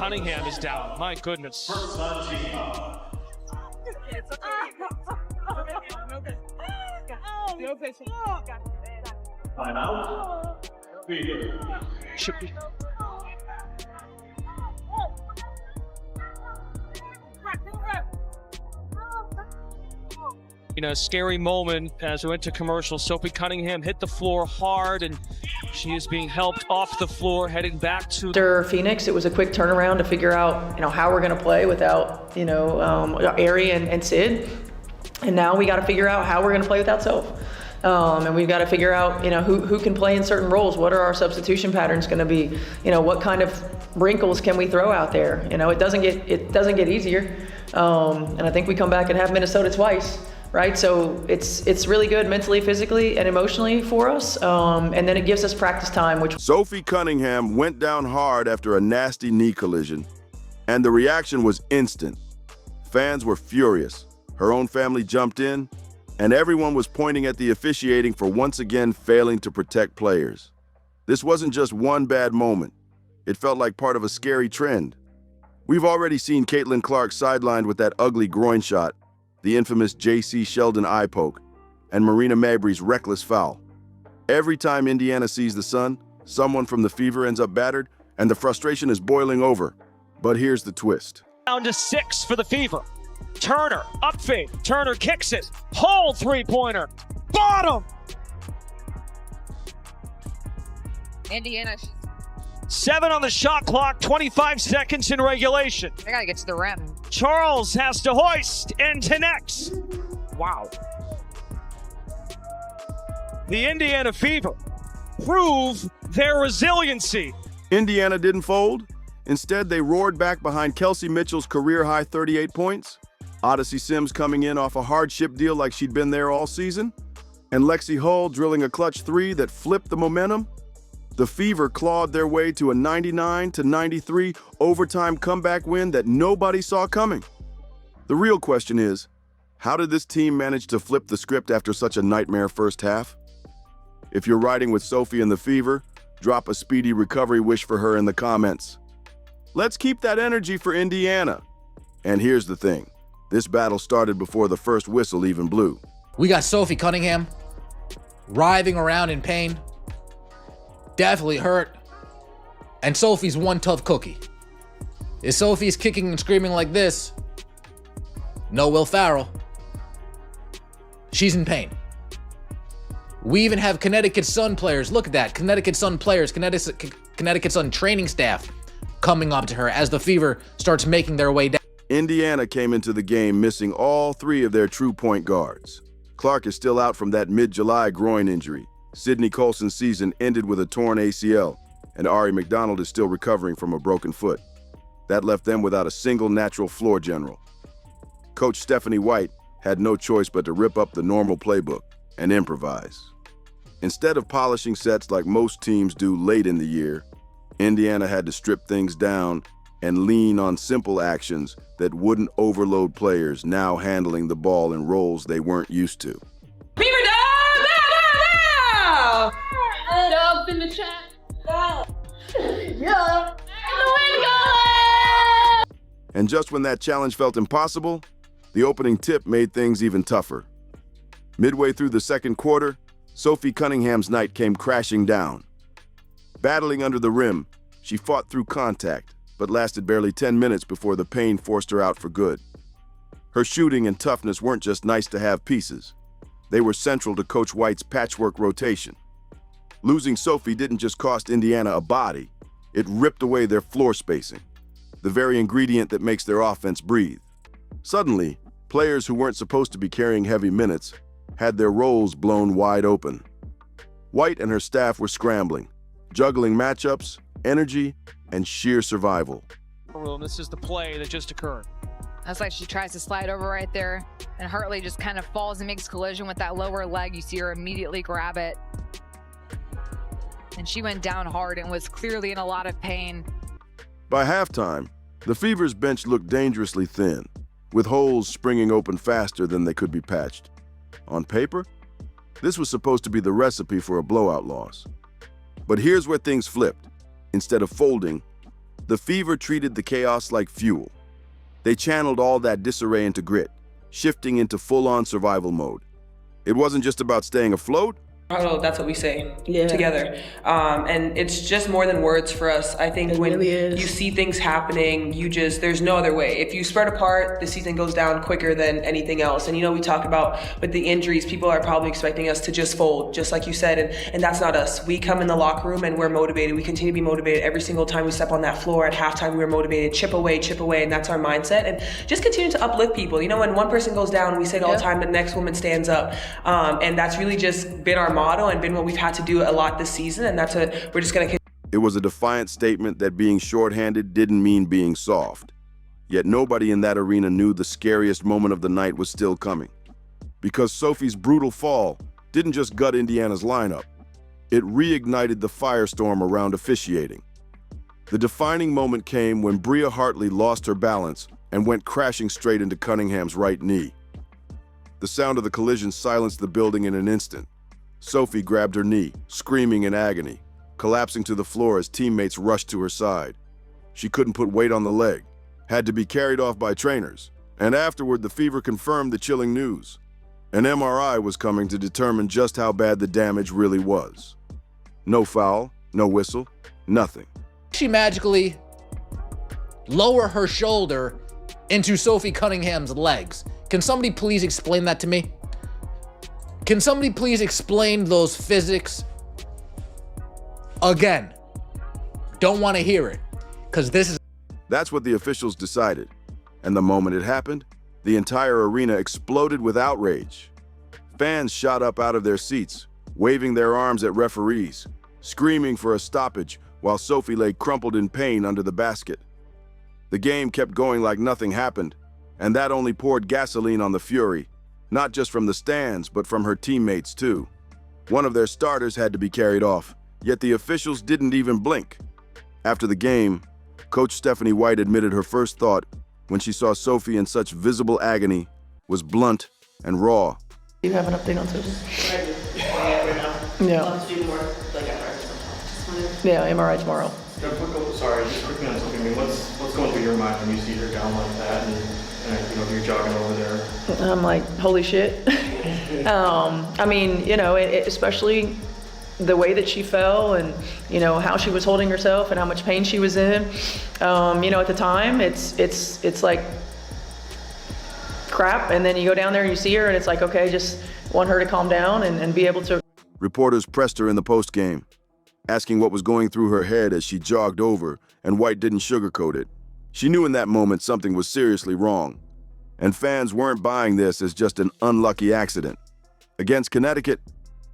Cunningham is down. My goodness. Should be. You know, scary moment as we went to commercial. Sophie Cunningham hit the floor hard, and she is being helped off the floor, heading back to After Phoenix. It was a quick turnaround to figure out, how we're going to play without, Ari and Sid. And now we got to figure out how we're going to play without Soph. And we've got to figure out, who can play in certain roles. What are our substitution patterns going to be? What kind of wrinkles can we throw out there? It doesn't get easier. And I think we come back and have Minnesota twice. Right, so it's really good mentally, physically, and emotionally for us, and then it gives us practice time. Which Sophie Cunningham went down hard after a nasty knee collision, and the reaction was instant. Fans were furious. Her own family jumped in, and everyone was pointing at the officiating for once again failing to protect players. This wasn't just one bad moment. It felt like part of a scary trend. We've already seen Caitlin Clark sidelined with that ugly groin shot, the infamous J.C. Sheldon eye poke, and Marina Mabry's reckless foul. Every time Indiana sees the sun, someone from the Fever ends up battered, and the frustration is boiling over. But here's the twist. down to 6 for the Fever. Turner, up fade. Turner kicks it. Hole three-pointer. Bottom! Indiana. 7 on the shot clock, 25 seconds in regulation. I gotta get to the rim. Charles has to hoist and connects. Wow. The Indiana Fever prove their resiliency. Indiana didn't fold. Instead, they roared back behind Kelsey Mitchell's career-high 38 points, Odyssey Sims coming in off a hardship deal like she'd been there all season, and Lexie Hull drilling a clutch three that flipped the momentum. The Fever clawed their way to a 99-93 overtime comeback win that nobody saw coming. The real question is, how did this team manage to flip the script after such a nightmare first half? If you're riding with Sophie and the Fever, drop a speedy recovery wish for her in the comments. Let's keep that energy for Indiana. And here's the thing. This battle started before the first whistle even blew. We got Sophie Cunningham writhing around in pain. Definitely hurt. And Sophie's one tough cookie. If Sophie's kicking and screaming like this, no Will Farrell. She's in pain. We even have Connecticut Sun players. Look at that. Connecticut Sun players, Connecticut Sun training staff coming up to her as the Fever starts making their way down. Indiana came into the game missing all three of their true point guards. Clark is still out from that mid-July groin injury. Sydney Colson's season ended with a torn ACL, and Ari McDonald is still recovering from a broken foot. That left them without a single natural floor general. Coach Stephanie White had no choice but to rip up the normal playbook and improvise. Instead of polishing sets like most teams do late in the year, Indiana had to strip things down and lean on simple actions that wouldn't overload players now handling the ball in roles they weren't used to. Fever down! Bow, bow, bow! Up in the chat. Yeah. And just when that challenge felt impossible, the opening tip made things even tougher. Midway through the second quarter, Sophie Cunningham's night came crashing down. Battling under the rim, she fought through contact, but lasted barely 10 minutes before the pain forced her out for good. Her shooting and toughness weren't just nice-to-have pieces. They were central to Coach White's patchwork rotation. Losing Sophie didn't just cost Indiana a body, it ripped away their floor spacing, the very ingredient that makes their offense breathe. Suddenly, players who weren't supposed to be carrying heavy minutes had their roles blown wide open. White and her staff were scrambling, juggling matchups, energy, and sheer survival. This is the play that just occurred. That's like she tries to slide over right there, and Hartley just kind of falls and makes collision with that lower leg. You see her immediately grab it. And she went down hard and was clearly in a lot of pain. By halftime, the Fever's bench looked dangerously thin, with holes springing open faster than they could be patched. On paper, this was supposed to be the recipe for a blowout loss. But here's where things flipped. Instead of folding, The Fever treated the chaos like fuel. They channeled all that disarray into grit, shifting into full-on survival mode. It wasn't just about staying afloat. Huddle, that's what we say Yeah. together. And it's just more than words for us. I think when really is. you see things happening, there's no other way. If you spread apart, the season goes down quicker than anything else. And we talk about with the injuries, people are probably expecting us to just fold, just like you said, and that's not us. We come in the locker room and we're motivated. We continue to be motivated every single time we step on that floor. At halftime, we're motivated, chip away, and that's our mindset. And just continue to uplift people. When one person goes down, we say it all the time, the next woman stands up. And that's really just been our motto and been what we've had to do a lot this season, and that's what we're just going to. It was a defiant statement that being shorthanded didn't mean being soft. Yet nobody in that arena knew the scariest moment of the night was still coming. Because Sophie's brutal fall didn't just gut Indiana's lineup, it reignited the firestorm around officiating. The defining moment came when Bria Hartley lost her balance and went crashing straight into Cunningham's right knee. The sound of the collision silenced the building in an instant. Sophie grabbed her knee, screaming in agony, collapsing to the floor as teammates rushed to her side. She couldn't put weight on the leg, had to be carried off by trainers, and afterward the Fever confirmed the chilling news. An MRI was coming to determine just how bad the damage really was. No foul, no whistle, nothing. She magically lower her shoulder into Sophie Cunningham's legs. Can somebody please explain that to me? Can somebody please explain those physics again? Don't want to hear it, because this is... That's what the officials decided. And the moment it happened, the entire arena exploded with outrage. Fans shot up out of their seats, waving their arms at referees, screaming for a stoppage while Sophie lay crumpled in pain under the basket. The game kept going like nothing happened, and that only poured gasoline on the fury, not just from the stands, but from her teammates too. One of their starters had to be carried off, yet the officials didn't even blink. After the game, Coach Stephanie White admitted her first thought when she saw Sophie in such visible agony was blunt and raw. Do you have an update on Sophie? Yeah. Yeah, MRI tomorrow. Sorry, just quickly on something. I mean, what's going through your mind when you see her down like that, and you're jogging over there? I'm like, holy shit. I mean, especially the way that she fell and, how she was holding herself and how much pain she was in. At the time, it's like crap. And then you go down there and you see her and it's like, okay, just want her to calm down and be able to. Reporters pressed her in the postgame, asking what was going through her head as she jogged over, and White didn't sugarcoat it. She knew in that moment something was seriously wrong, and fans weren't buying this as just an unlucky accident. Against Connecticut,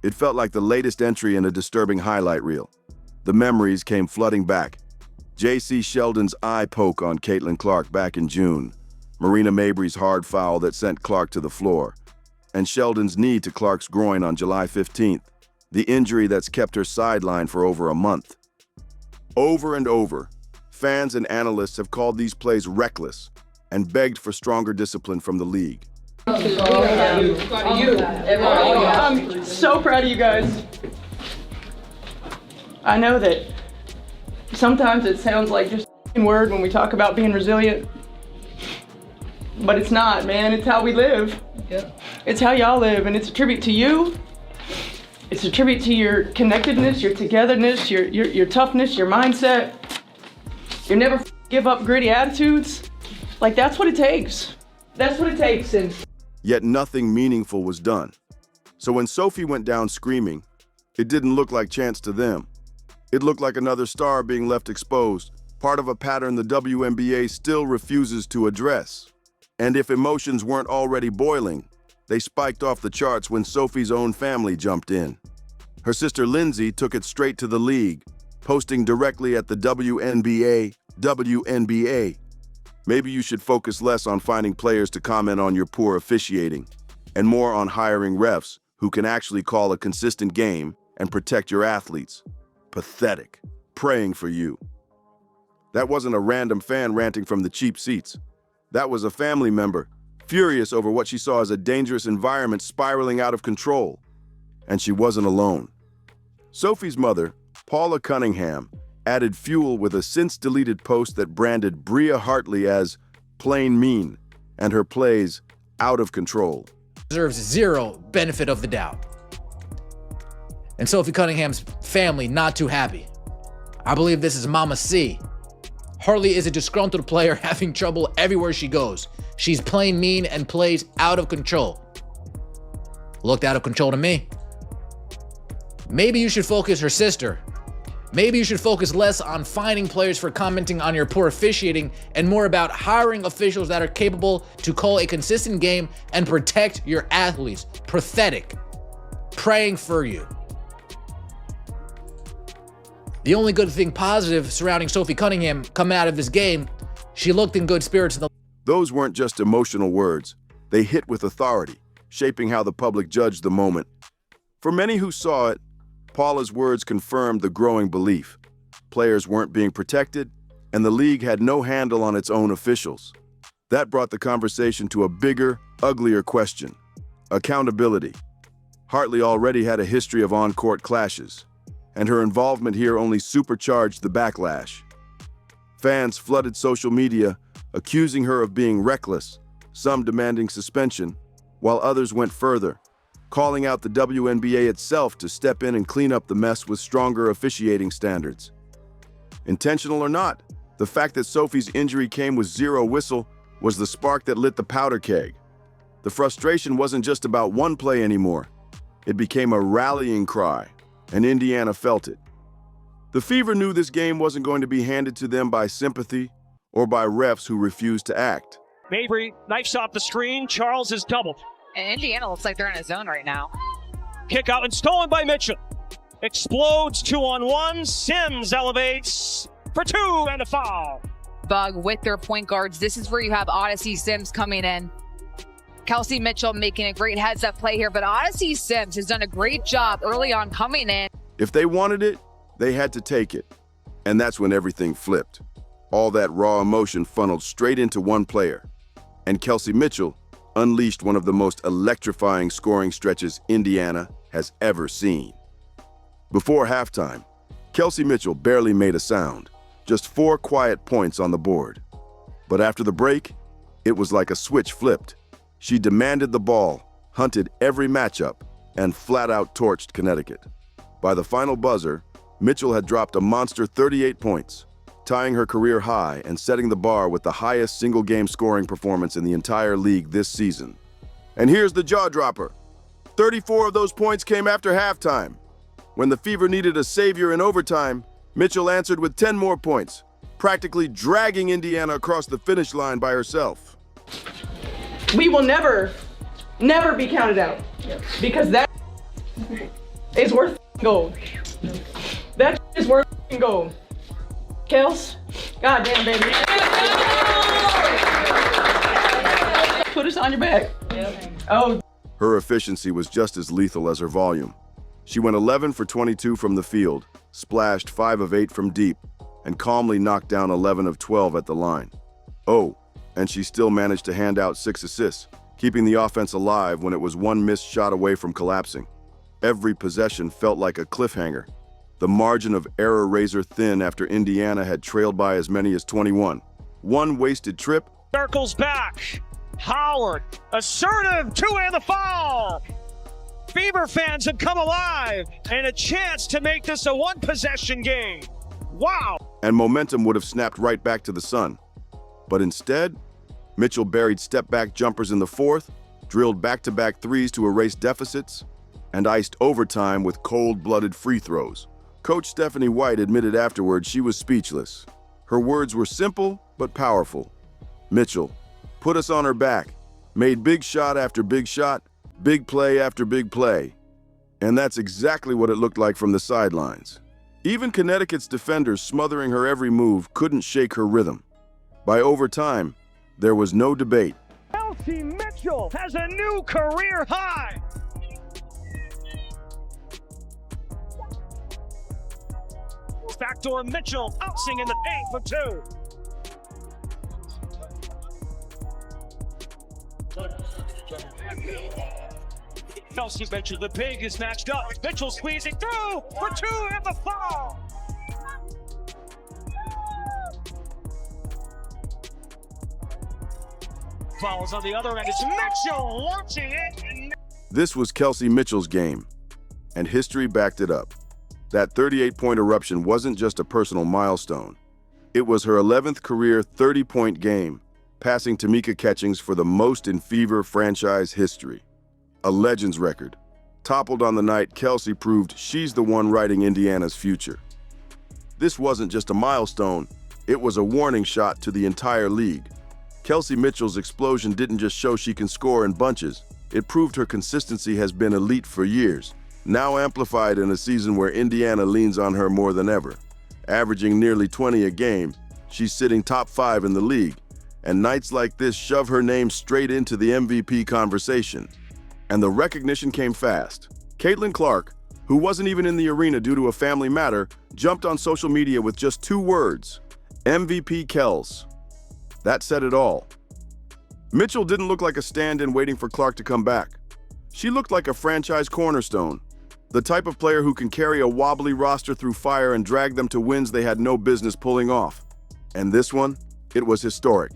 it felt like the latest entry in a disturbing highlight reel. The memories came flooding back. J.C. Sheldon's eye poke on Caitlin Clark back in June, Marina Mabry's hard foul that sent Clark to the floor, and Sheldon's knee to Clark's groin on July 15th, the injury that's kept her sidelined for over a month. Over and over, fans and analysts have called these plays reckless and begged for stronger discipline from the league. I'm so proud of you guys. I know that sometimes it sounds like just a word when we talk about being resilient, but it's not, man. It's how we live. Yeah. It's how y'all live, and it's a tribute to you. It's a tribute to your connectedness, your togetherness, your toughness, your mindset. Your never give up gritty attitudes. Like, that's what it takes. That's what it takes. And Yet nothing meaningful was done. So when Sophie went down screaming, it didn't look like chance to them. It looked like another star being left exposed, part of a pattern the WNBA still refuses to address. And if emotions weren't already boiling, they spiked off the charts when Sophie's own family jumped in. Her sister Lindsay took it straight to the league, posting directly at the WNBA. Maybe you should focus less on finding players to comment on your poor officiating and more on hiring refs who can actually call a consistent game and protect your athletes. Pathetic. Praying for you. That wasn't a random fan ranting from the cheap seats. That was a family member, furious over what she saw as a dangerous environment spiraling out of control. And she wasn't alone. Sophie's mother, Paula Cunningham, added fuel with a since-deleted post that branded Bria Hartley as plain mean and her plays out of control. Deserves zero benefit of the doubt. And Sophie Cunningham's family not too happy. I believe this is Mama C. Hartley is a disgruntled player having trouble everywhere she goes. She's plain mean and plays out of control. Looked out of control to me. Maybe you should focus, her sister. Maybe you should focus less on fining players for commenting on your poor officiating and more about hiring officials that are capable to call a consistent game and protect your athletes. Pathetic. Praying for you. The only good thing positive surrounding Sophie Cunningham come out of this game, she looked in good spirits. Those weren't just emotional words. They hit with authority, shaping how the public judged the moment. For many who saw it, Paula's words confirmed the growing belief. Players weren't being protected, and the league had no handle on its own officials. That brought the conversation to a bigger, uglier question: accountability. Hartley already had a history of on-court clashes, and her involvement here only supercharged the backlash. Fans flooded social media, accusing her of being reckless, some demanding suspension, while others went further, calling out the WNBA itself to step in and clean up the mess with stronger officiating standards. Intentional or not, the fact that Sophie's injury came with zero whistle was the spark that lit the powder keg. The frustration wasn't just about one play anymore. It became a rallying cry, and Indiana felt it. The Fever knew this game wasn't going to be handed to them by sympathy or by refs who refused to act. Mabry knifes off the screen. Charles is doubled. And Indiana looks like they're in a zone right now. Kick out and stolen by Mitchell. Explodes 2-on-1. Sims elevates for two and a foul. Bug with their point guards. This is where you have Odyssey Sims coming in. Kelsey Mitchell making a great heads-up play here, but Odyssey Sims has done a great job early on coming in. If they wanted it, they had to take it. And that's when everything flipped. All that raw emotion funneled straight into one player. And Kelsey Mitchell unleashed one of the most electrifying scoring stretches Indiana has ever seen. Before halftime, Kelsey Mitchell barely made a sound, just 4 quiet points on the board. But after the break, it was like a switch flipped. She demanded the ball, hunted every matchup, and flat out torched Connecticut. By the final buzzer, Mitchell had dropped a monster 38 points, tying her career high and setting the bar with the highest single-game scoring performance in the entire league this season. And here's the jaw-dropper. 34 of those points came after halftime. When the Fever needed a savior in overtime, Mitchell answered with 10 more points, practically dragging Indiana across the finish line by herself. We will never be counted out, because that is worth gold. That is worth gold. Kels, goddamn baby. Put us on your back. Oh. Her efficiency was just as lethal as her volume. She went 11 for 22 from the field, splashed 5 of 8 from deep, and calmly knocked down 11 of 12 at the line. Oh, and she still managed to hand out 6 assists, keeping the offense alive when it was one missed shot away from collapsing. Every possession felt like a cliffhanger. The margin of error razor thin after Indiana had trailed by as many as 21. One wasted trip. Circles back. Howard, assertive, 2 and the foul. Fever fans have come alive and a chance to make this a one-possession game. Wow. And momentum would have snapped right back to the Sun. But instead, Mitchell buried step-back jumpers in the fourth, drilled back-to-back threes to erase deficits, and iced overtime with cold-blooded free throws. Coach Stephanie White admitted afterward she was speechless. Her words were simple but powerful. Mitchell put us on her back, made big shot after big shot, big play after big play. And that's exactly what it looked like from the sidelines. Even Connecticut's defenders smothering her every move couldn't shake her rhythm. By overtime, there was no debate. Kelsey Mitchell has a new career high. Backdoor Mitchell bouncing in the paint for 2. Kelsey Mitchell, the big is matched up. Mitchell squeezing through for 2 and the foul. Fouls on the other end. It's Mitchell launching it. This was Kelsey Mitchell's game, and history backed it up. That 38-point eruption wasn't just a personal milestone. It was her 11th career 30-point game, passing Tamika Catchings for the most in Fever franchise history. A Legends record. Toppled on the night, Kelsey proved she's the one writing Indiana's future. This wasn't just a milestone, it was a warning shot to the entire league. Kelsey Mitchell's explosion didn't just show she can score in bunches, it proved her consistency has been elite for years, now amplified in a season where Indiana leans on her more than ever. Averaging nearly 20 a game, she's sitting top 5 in the league, and nights like this shove her name straight into the MVP conversation. And the recognition came fast. Caitlin Clark, who wasn't even in the arena due to a family matter, jumped on social media with just 2 words, MVP Kels. That said it all. Mitchell didn't look like a stand-in waiting for Clark to come back. She looked like a franchise cornerstone, the type of player who can carry a wobbly roster through fire and drag them to wins they had no business pulling off. And this one, it was historic.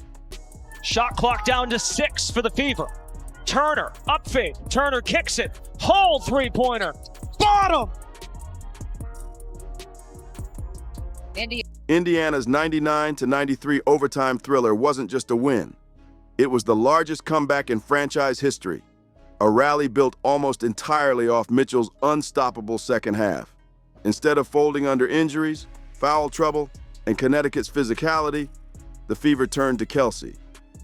Shot clock down to 6 for the Fever. Turner, up fade. Turner kicks it. Hold three-pointer. Bottom! Indiana's 99-93 overtime thriller wasn't just a win. It was the largest comeback in franchise history. A rally built almost entirely off Mitchell's unstoppable second half. Instead of folding under injuries, foul trouble, and Connecticut's physicality, the Fever turned to Kelsey,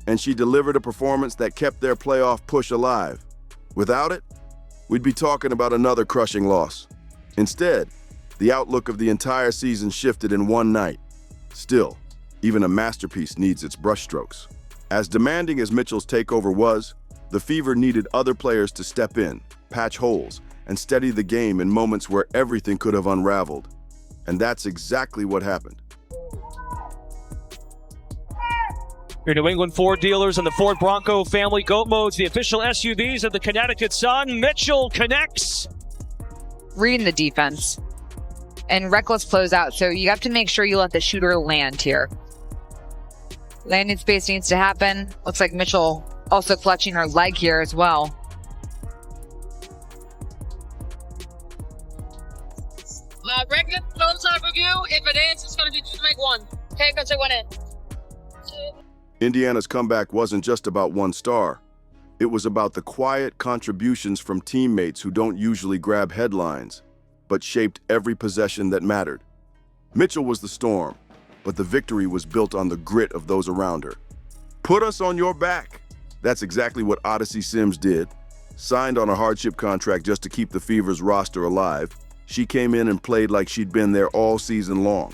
and she delivered a performance that kept their playoff push alive. Without it, we'd be talking about another crushing loss. Instead, the outlook of the entire season shifted in one night. Still, even a masterpiece needs its brushstrokes. As demanding as Mitchell's takeover was, the Fever needed other players to step in, patch holes, and steady the game in moments where everything could have unraveled. And that's exactly what happened. Your New England Ford dealers and the Ford Bronco family goat modes, the official SUVs of the Connecticut Sun. Mitchell connects. Reading the defense and reckless closeout. So you have to make sure you let the shooter land here. Landing space needs to happen. Looks like Mitchell also clutching her leg here as well. Regular phone side for you. If it is, it's going to be just make one. Okay, because it went in. Indiana's comeback wasn't just about one star. It was about the quiet contributions from teammates who don't usually grab headlines, but shaped every possession that mattered. Mitchell was the storm, but the victory was built on the grit of those around her. Put us on your back. That's exactly what Odyssey Sims did. Signed on a hardship contract just to keep the Fever's roster alive, she came in and played like she'd been there all season long.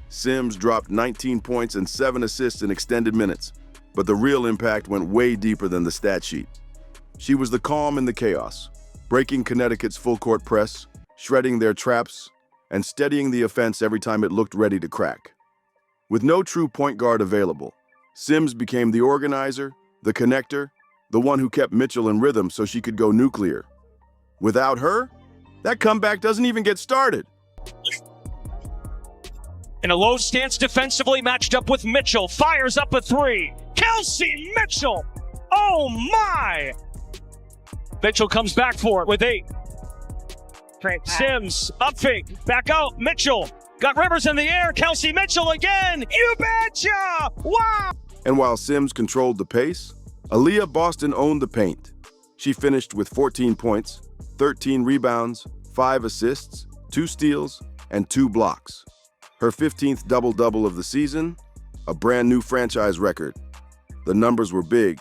Sims dropped 19 points and 7 assists in extended minutes, but the real impact went way deeper than the stat sheet. She was the calm in the chaos, breaking Connecticut's full-court press, shredding their traps, and steadying the offense every time it looked ready to crack. With no true point guard available, Sims became the organizer, the connector, the one who kept Mitchell in rhythm so she could go nuclear. Without her, that comeback doesn't even get started. In a low stance defensively, matched up with Mitchell. Fires up a 3. Kelsey Mitchell! Oh my! Mitchell comes back for it with 8. Sims, up fake, back out, Mitchell. Got Rivers in the air, Kelsey Mitchell again! You betcha! Wow! And while Sims controlled the pace, Aaliyah Boston owned the paint. She finished with 14 points, 13 rebounds, 5 assists, 2 steals, and 2 blocks. Her 15th double-double of the season, a brand new franchise record. The numbers were big,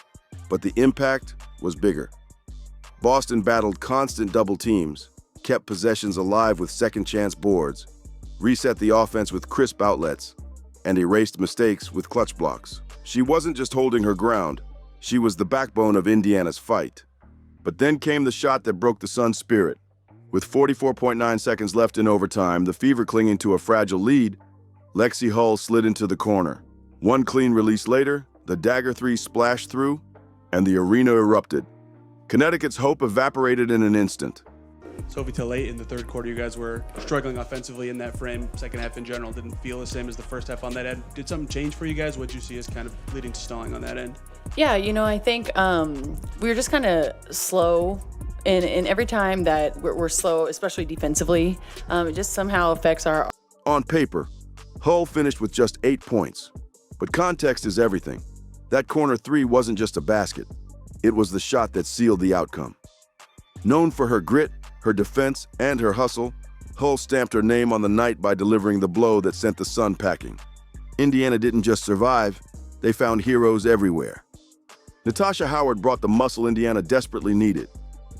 but the impact was bigger. Boston battled constant double teams, kept possessions alive with second-chance boards, reset the offense with crisp outlets, and erased mistakes with clutch blocks. She wasn't just holding her ground, she was the backbone of Indiana's fight. But then came the shot that broke the Sun's spirit. With 44.9 seconds left in overtime, the Fever clinging to a fragile lead, Lexie Hull slid into the corner. One clean release later, the dagger 3 splashed through, and the arena erupted. Connecticut's hope evaporated in an instant. Sophie, till late in the third quarter, you guys were struggling offensively in that frame. Second half in general didn't feel the same as the first half on that end. Did something change for you guys? What did you see as kind of leading to stalling on that end? Yeah, I think we were just kind of slow. And every time that we're slow, especially defensively, it just somehow affects our... On paper, Hull finished with just 8 points. But context is everything. That corner three wasn't just a basket. It was the shot that sealed the outcome. Known for her grit, her defense, and her hustle, Hull stamped her name on the night by delivering the blow that sent the Sun packing. Indiana didn't just survive, they found heroes everywhere. Natasha Howard brought the muscle Indiana desperately needed.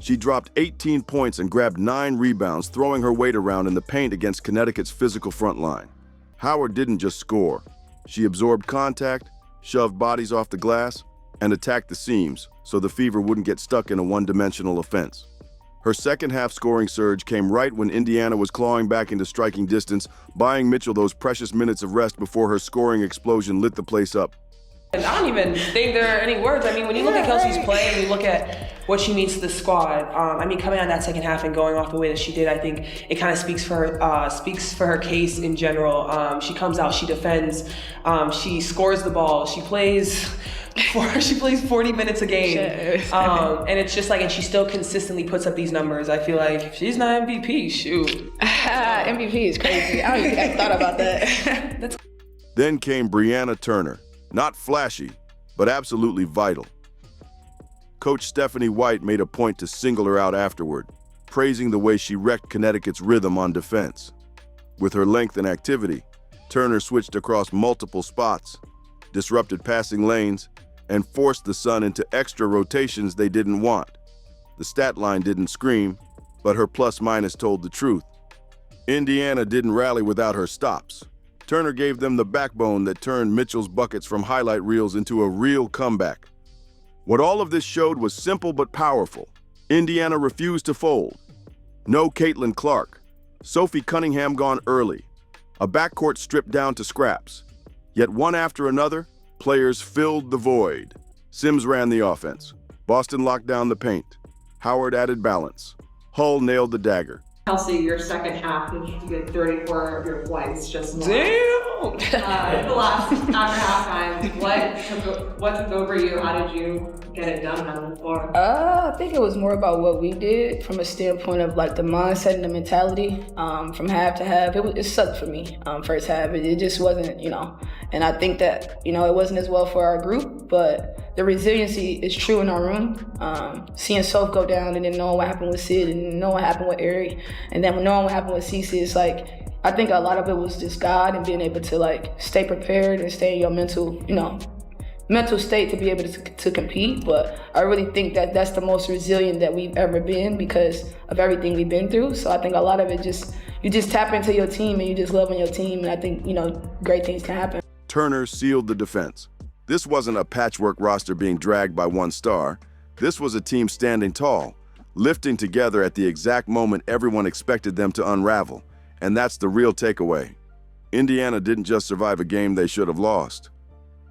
She dropped 18 points and grabbed 9 rebounds, throwing her weight around in the paint against Connecticut's physical front line. Howard didn't just score. She absorbed contact, shoved bodies off the glass, and attacked the seams so the Fever wouldn't get stuck in a one-dimensional offense. Her second-half scoring surge came right when Indiana was clawing back into striking distance, buying Mitchell those precious minutes of rest before her scoring explosion lit the place up. And I don't even think there are any words. I mean, when you look at Kelsey's play and you look at what she means to the squad, coming out of that second half and going off the way that she did, I think it kind of speaks for her case in general. She comes out, she defends, she scores the ball, she plays 40 minutes a game, and it's just like, and she still consistently puts up these numbers. I feel like if she's not MVP, shoot. MVP is crazy. I don't even think I thought about that. Then came Brianna Turner. Not flashy, but absolutely vital. Coach Stephanie White made a point to single her out afterward, praising the way she wrecked Connecticut's rhythm on defense. With her length and activity, Turner switched across multiple spots, disrupted passing lanes, and forced the Sun into extra rotations they didn't want. The stat line didn't scream, but her plus-minus told the truth. Indiana didn't rally without her stops. Turner gave them the backbone that turned Mitchell's buckets from highlight reels into a real comeback. What all of this showed was simple but powerful. Indiana refused to fold. No Caitlin Clark. Sophie Cunningham gone early. A backcourt stripped down to scraps. Yet one after another, players filled the void. Sims ran the offense. Boston locked down the paint. Howard added balance. Hull nailed the dagger. Kelsey, your second half, you get 34 of your points just Damn! The last after halftime. What took over you? How did you get it done on the floor? I think it was more about what we did from a standpoint of like the mindset and the mentality from half to half. It sucked for me first half. It just wasn't, and I think that, it wasn't as well for our group, but the resiliency is true in our room. Seeing Soph go down and then knowing what happened with Sid and knowing what happened with Ari, and then knowing what happened with Cece, it's like, I think a lot of it was just God and being able to like stay prepared and stay in your mental state to be able to compete. But I really think that that's the most resilient that we've ever been because of everything we've been through. So I think a lot of it you just tap into your team and you just love on your team, and I think, great things can happen. Turner sealed the defense. This wasn't a patchwork roster being dragged by one star. This was a team standing tall, lifting together at the exact moment everyone expected them to unravel. And that's the real takeaway. Indiana didn't just survive a game they should have lost.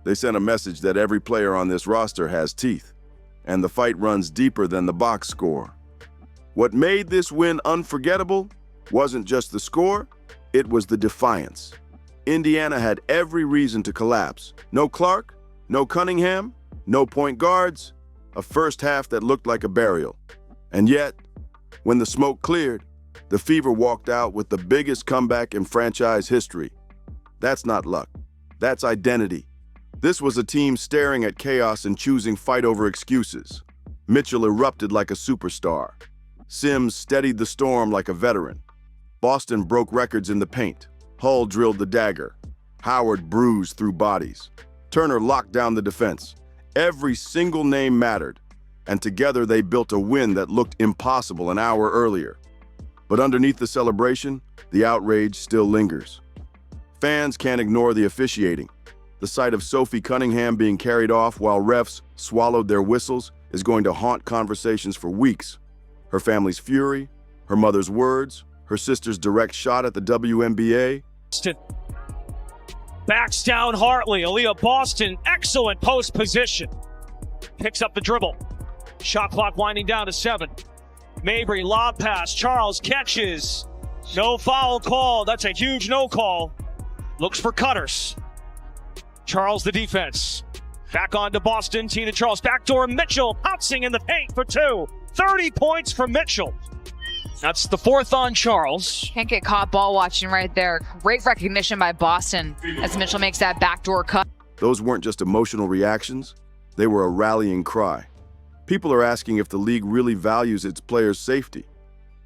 They sent a message that every player on this roster has teeth, and the fight runs deeper than the box score. What made this win unforgettable wasn't just the score, it was the defiance. Indiana had every reason to collapse. No Clark, no Cunningham, no point guards, a first half that looked like a burial. And yet, when the smoke cleared, the Fever walked out with the biggest comeback in franchise history. That's not luck. That's identity. This was a team staring at chaos and choosing fight over excuses. Mitchell erupted like a superstar. Sims steadied the storm like a veteran. Boston broke records in the paint. Hull drilled the dagger. Howard bruised through bodies. Turner locked down the defense. Every single name mattered. And together they built a win that looked impossible an hour earlier. But underneath the celebration, the outrage still lingers. Fans can't ignore the officiating. The sight of Sophie Cunningham being carried off while refs swallowed their whistles is going to haunt conversations for weeks. Her family's fury, her mother's words, her sister's direct shot at the WNBA. Backs down Hartley. Aaliyah Boston, excellent post position. Picks up the dribble. Shot clock winding down to 7. Mabry, lob pass. Charles catches. No foul call. That's a huge no call. Looks for cutters. Charles the defense. Back on to Boston. Tina Charles. Backdoor Mitchell pouncing in the paint for 2. 30 points for Mitchell. That's the 4th on Charles. Can't get caught ball watching right there. Great recognition by Boston as Mitchell makes that backdoor cut. Those weren't just emotional reactions. They were a rallying cry. People are asking if the league really values its players' safety,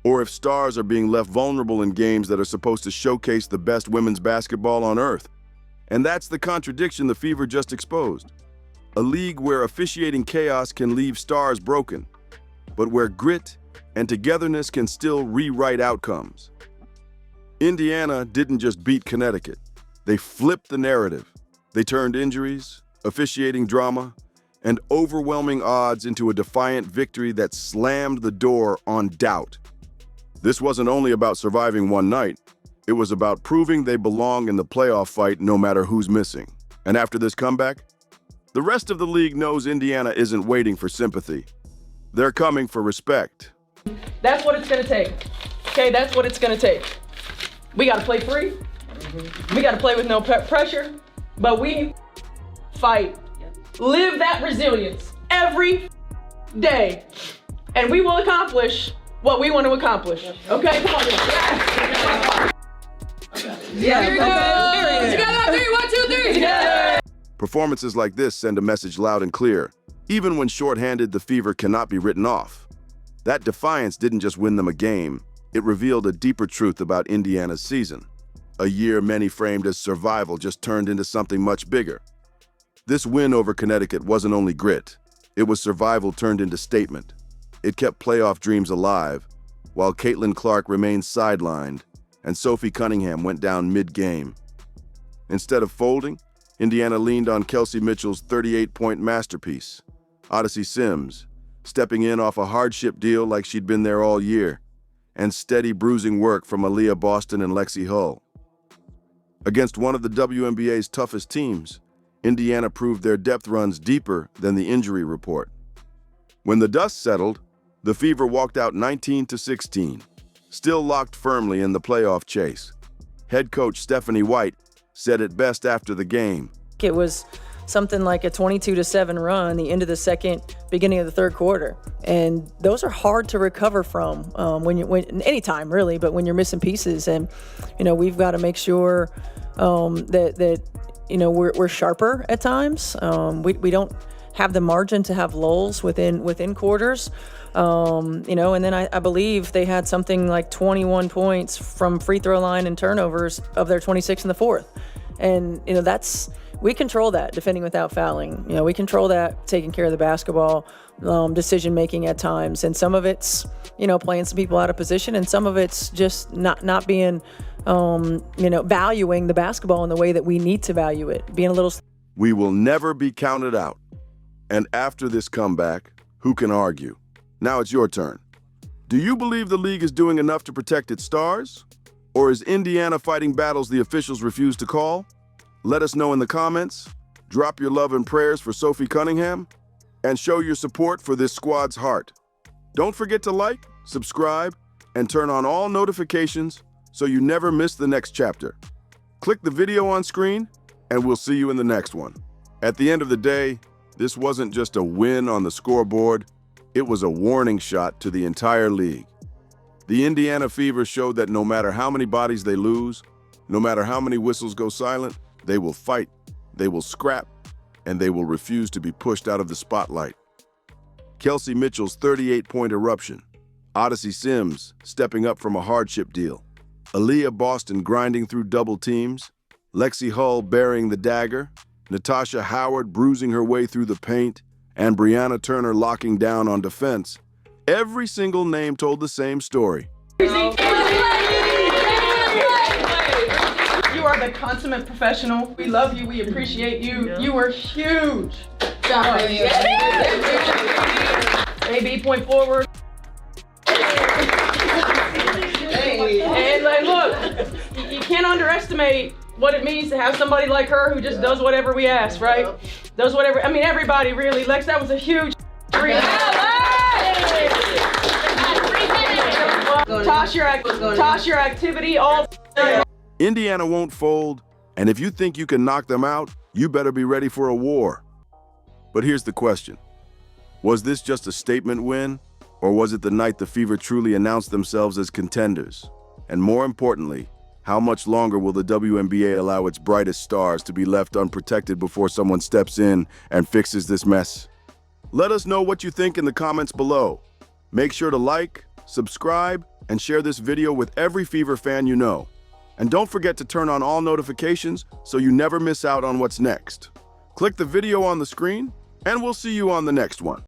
or if stars are being left vulnerable in games that are supposed to showcase the best women's basketball on earth. And that's the contradiction the Fever just exposed. A league where officiating chaos can leave stars broken, but where grit and togetherness can still rewrite outcomes. Indiana didn't just beat Connecticut. They flipped the narrative. They turned injuries, officiating drama, and overwhelming odds into a defiant victory that slammed the door on doubt. This wasn't only about surviving one night. It was about proving they belong in the playoff fight no matter who's missing. And after this comeback, the rest of the league knows Indiana isn't waiting for sympathy. They're coming for respect. That's what it's going to take. Okay, that's what it's going to take. We got to play free. We got to play with no pressure. But we fight. Live that resilience every day. And we will accomplish what we want to accomplish. Okay? Come on. Yeah. Here we go. Together. 3, 1, 2, 3. Together. Performances like this send a message loud and clear. Even when shorthanded, the Fever cannot be written off. That defiance didn't just win them a game. It revealed a deeper truth about Indiana's season. A year many framed as survival just turned into something much bigger. This win over Connecticut wasn't only grit. It was survival turned into statement. It kept playoff dreams alive, while Caitlin Clark remained sidelined and Sophie Cunningham went down mid-game. Instead of folding, Indiana leaned on Kelsey Mitchell's 38-point masterpiece, Odyssey Sims, stepping in off a hardship deal like she'd been there all year, and steady bruising work from Aaliyah Boston and Lexie Hull. Against one of the WNBA's toughest teams, Indiana proved their depth runs deeper than the injury report. When the dust settled, the Fever walked out 19-16, still locked firmly in the playoff chase. Head coach Stephanie White said it best after the game. It was something like a 22-7 run, the end of the second, beginning of the third quarter. And those are hard to recover from anytime really, but when you're missing pieces. And, we've got to make sure that we're sharper at times. We don't have the margin to have lulls within quarters. And then I believe they had something like 21 points from free throw line and turnovers of their 26 in the fourth. And, we control that, defending without fouling. We control that, taking care of the basketball, decision-making at times. And some of it's, playing some people out of position, and some of it's just not being, valuing the basketball in the way that we need to value it, being a little... We will never be counted out. And after this comeback, who can argue? Now it's your turn. Do you believe the league is doing enough to protect its stars? Or is Indiana fighting battles the officials refuse to call? Let us know in the comments. Drop your love and prayers for Sophie Cunningham, and show your support for this squad's heart. Don't forget to like, subscribe, and turn on all notifications so you never miss the next chapter. Click the video on screen, and we'll see you in the next one. At the end of the day, this wasn't just a win on the scoreboard, it was a warning shot to the entire league. The Indiana Fever showed that no matter how many bodies they lose, no matter how many whistles go silent, they will fight, they will scrap, and they will refuse to be pushed out of the spotlight. Kelsey Mitchell's 38-point eruption, Odyssey Sims stepping up from a hardship deal, Aaliyah Boston grinding through double teams, Lexie Hull burying the dagger, Natasha Howard bruising her way through the paint, and Brianna Turner locking down on defense. Every single name told the same story. You are the consummate professional. We love you. We appreciate you. You were huge. AB, point forward. And look, you can't underestimate what it means to have somebody like her who just does whatever we ask, right? Does whatever. Everybody really. Lex, that was a huge dream. toss your activity all. Indiana won't fold, and if you think you can knock them out, you better be ready for a war. But here's the question. Was this just a statement win, or was it the night the Fever truly announced themselves as contenders? And more importantly, how much longer will the WNBA allow its brightest stars to be left unprotected before someone steps in and fixes this mess? Let us know what you think in the comments below. Make sure to like, subscribe, and share this video with every Fever fan you know. And don't forget to turn on all notifications so you never miss out on what's next. Click the video on the screen, and we'll see you on the next one.